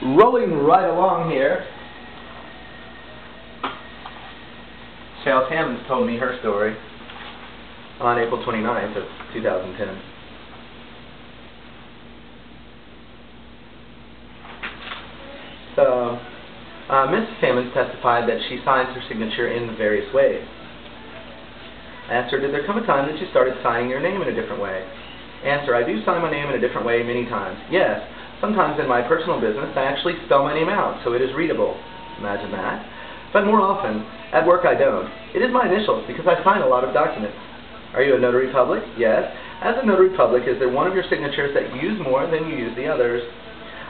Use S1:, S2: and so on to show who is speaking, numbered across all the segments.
S1: rolling right along here. Charles Hammonds told me her story on April 29th of 2010. So, Mrs. Hammonds testified that she signs her signature in various ways. I asked her, did there come a time that you started signing your name in a different way? Answer, I do sign my name in a different way many times. Yes, sometimes in my personal business I actually spell my name out so it is readable. Imagine that. But more often, at work I don't. It is my initials because I sign a lot of documents. Are you a notary public? Yes. As a notary public, is there one of your signatures that you use more than you use the others?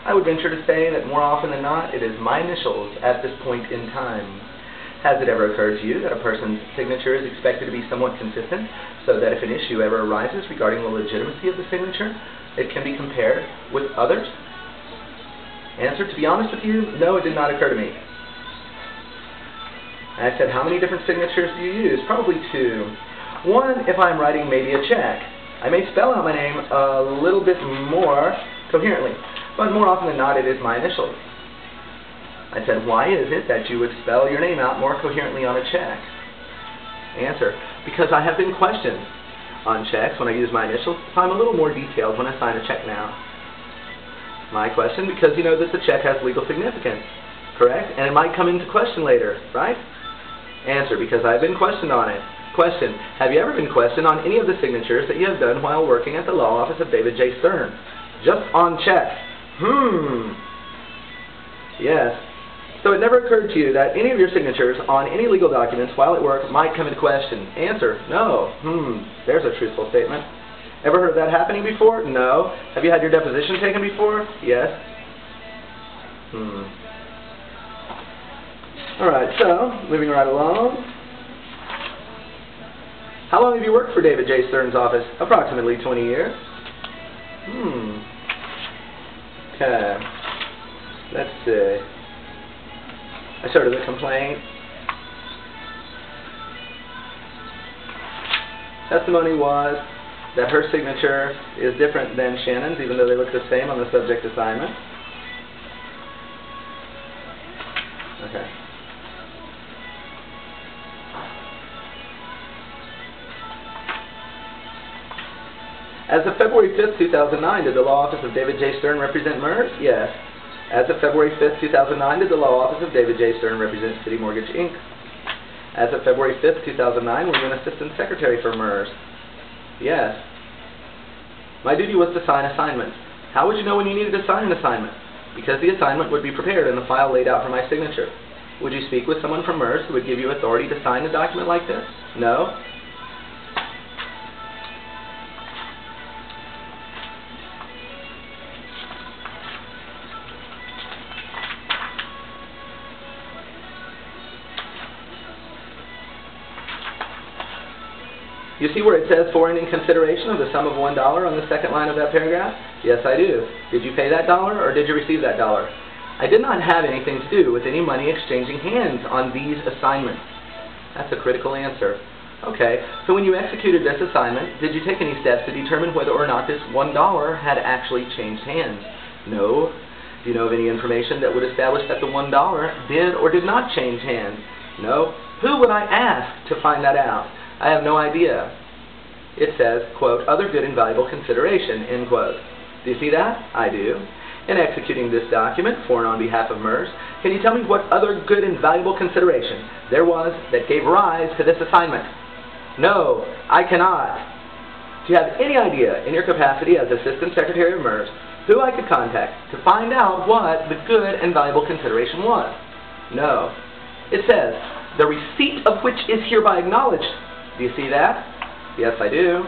S1: I would venture to say that more often than not, it is my initials at this point in time. Has it ever occurred to you that a person's signature is expected to be somewhat consistent, so that if an issue ever arises regarding the legitimacy of the signature, it can be compared with others? Answer, to be honest with you, no, it did not occur to me. And I said, how many different signatures do you use? Probably two. One, if I'm writing maybe a check. I may spell out my name a little bit more coherently, but more often than not, it is my initials. I said, why is it that you would spell your name out more coherently on a check? Answer, because I have been questioned on checks when I use my initials, so I'm a little more detailed when I sign a check now. My question, because you know that the check has legal significance, correct? And it might come into question later, right? Answer, because I've been questioned on it. Question, have you ever been questioned on any of the signatures that you have done while working at the law office of David J. Stern? Just on checks. Yes. So it never occurred to you that any of your signatures on any legal documents while at work might come into question? Answer, no. There's a truthful statement. Ever heard of that happening before? No. Have you had your deposition taken before? Yes. Alright, so, moving right along. How long have you worked for David J. Stern's office? Approximately 20 years. Okay. Let's see. I started the complaint. Testimony was that her signature is different than Shannon's, even though they look the same on the subject assignment. Okay. As of February 5th, 2009, did the law office of David J. Stern represent MERS? Yes. As of February 5th, 2009, did the law office of David J. Stern represent City Mortgage, Inc.? As of February 5th, 2009, were you an assistant secretary for MERS? Yes. My duty was to sign assignments. How would you know when you needed to sign an assignment? Because the assignment would be prepared in the file laid out for my signature. Would you speak with someone from MERS who would give you authority to sign a document like this? No. You see where it says foreign in consideration of the sum of $1 on the second line of that paragraph? Yes, I do. Did you pay that dollar or did you receive that dollar? I did not have anything to do with any money exchanging hands on these assignments. That's a critical answer. Okay, so when you executed this assignment, did you take any steps to determine whether or not this $1 had actually changed hands? No. Do you know of any information that would establish that the $1 did or did not change hands? No. Who would I ask to find that out? I have no idea. It says, quote, other good and valuable consideration, end quote. Do you see that? I do. In executing this document for and on behalf of MERS, can you tell me what other good and valuable consideration there was that gave rise to this assignment? No, I cannot. Do you have any idea, in your capacity as Assistant Secretary of MERS, who I could contact to find out what the good and valuable consideration was? No. It says, the receipt of which is hereby acknowledged. Do you see that? Yes, I do.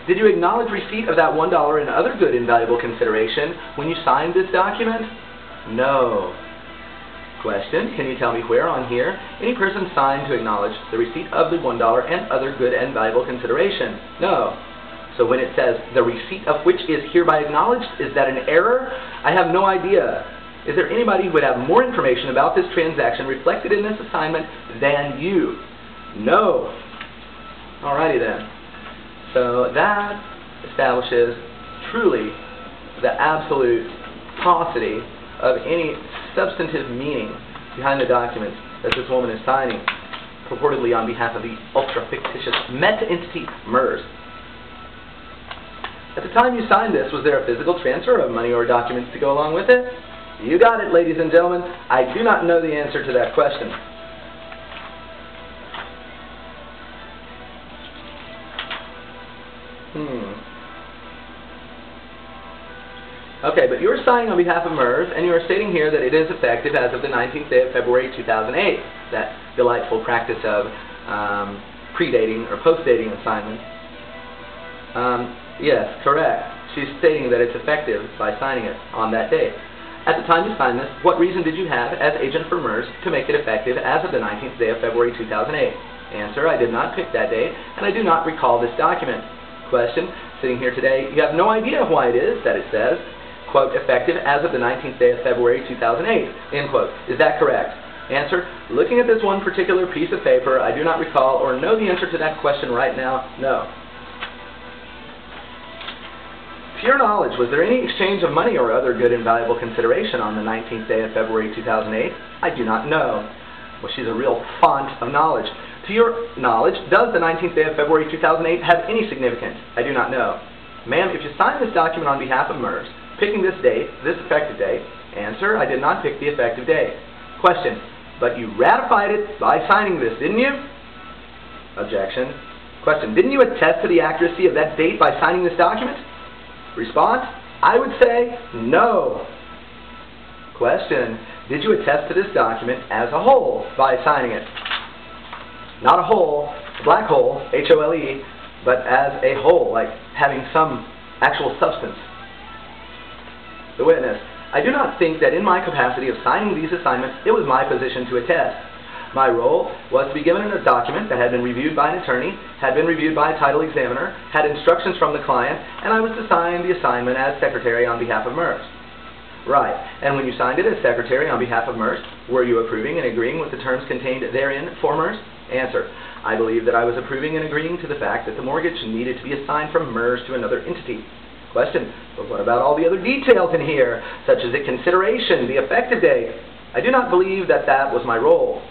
S1: Did you acknowledge receipt of that $1 in other good and valuable consideration when you signed this document? No. Question, can you tell me where on here any person signed to acknowledge the receipt of the $1 and other good and valuable consideration? No. So when it says the receipt of which is hereby acknowledged, is that an error? I have no idea. Is there anybody who would have more information about this transaction reflected in this assignment than you? No. Alrighty then. So that establishes truly the absolute paucity of any substantive meaning behind the documents that this woman is signing, purportedly on behalf of the ultra-fictitious meta-entity MERS. At the time you signed this, was there a physical transfer of money or documents to go along with it? You got it, ladies and gentlemen. I do not know the answer to that question. Okay, but you're signing on behalf of MERS, and you are stating here that it is effective as of the 19th day of February 2008, that delightful practice of predating or post-dating assignments. Yes, correct. She's stating that it's effective by signing it on that date. At the time you signed this, what reason did you have as agent for MERS to make it effective as of the 19th day of February 2008? Answer, I did not pick that date, and I do not recall this document. Question, sitting here today, you have no idea why it is that it says, quote, effective as of the 19th day of February 2008, end quote. Is that correct? Answer, looking at this one particular piece of paper, I do not recall or know the answer to that question right now, no. To your knowledge, was there any exchange of money or other good and valuable consideration on the 19th day of February 2008? I do not know. Well, she's a real font of knowledge. To your knowledge, does the 19th day of February 2008 have any significance? I do not know. Ma'am, if you signed this document on behalf of MERS, picking this date, this effective date, answer, I did not pick the effective date. Question, but you ratified it by signing this, didn't you? Objection. Question, didn't you attest to the accuracy of that date by signing this document? Response, I would say no. Question, did you attest to this document as a whole by signing it? Not a hole, a black hole, H-O-L-E, but as a whole, like having some actual substance. The witness, I do not think that in my capacity of signing these assignments, it was my position to attest. My role was to be given a document that had been reviewed by an attorney, had been reviewed by a title examiner, had instructions from the client, and I was to sign the assignment as secretary on behalf of MERS. Right. And when you signed it as secretary on behalf of MERS, were you approving and agreeing with the terms contained therein for MERS? Answer. I believe that I was approving and agreeing to the fact that the mortgage needed to be assigned from MERS to another entity. Question. But what about all the other details in here, such as the consideration, the effective date? I do not believe that that was my role.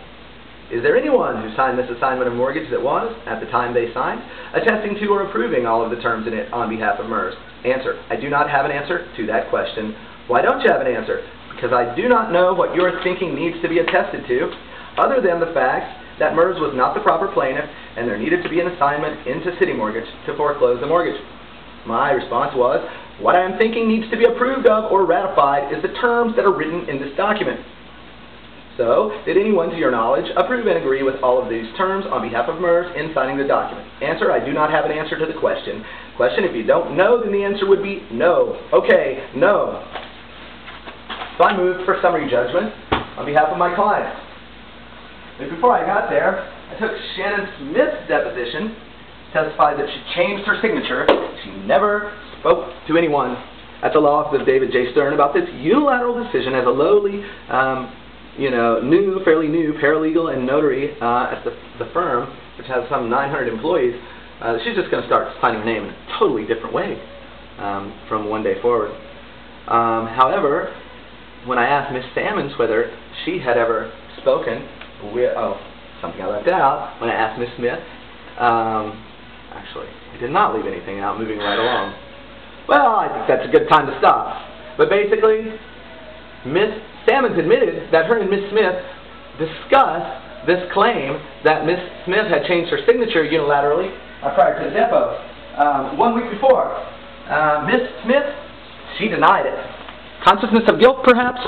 S1: Is there anyone who signed this assignment of mortgage that was, at the time they signed, attesting to or approving all of the terms in it on behalf of MERS? Answer. I do not have an answer to that question. Why don't you have an answer? Because I do not know what your thinking needs to be attested to, other than the fact that MERS was not the proper plaintiff and there needed to be an assignment into City Mortgage to foreclose the mortgage. My response was, what I am thinking needs to be approved of or ratified is the terms that are written in this document. So, did anyone, to your knowledge, approve and agree with all of these terms on behalf of MERS in signing the document? Answer, I do not have an answer to the question. Question, if you don't know, then the answer would be no. Okay, no. So I moved for summary judgment on behalf of my client. But before I got there, I took Shannon Smith's deposition, testified that she changed her signature. She never spoke to anyone at the law office of David J. Stern about this unilateral decision as a lowly, fairly new paralegal and notary at the firm, which has some 900 employees. She's just going to start signing her name in a totally different way from one day forward. However, when I asked Miss Sammons whether she had ever spoken with, something I left out, when I asked Miss Smith, actually, I did not leave anything out, moving right along. Well, I think that's a good time to stop. But basically, Miss Sammons admitted that her and Miss Smith discussed this claim that Miss Smith had changed her signature unilaterally prior to the depot 1 week before. Miss Smith, she denied it. Consciousness of guilt, perhaps?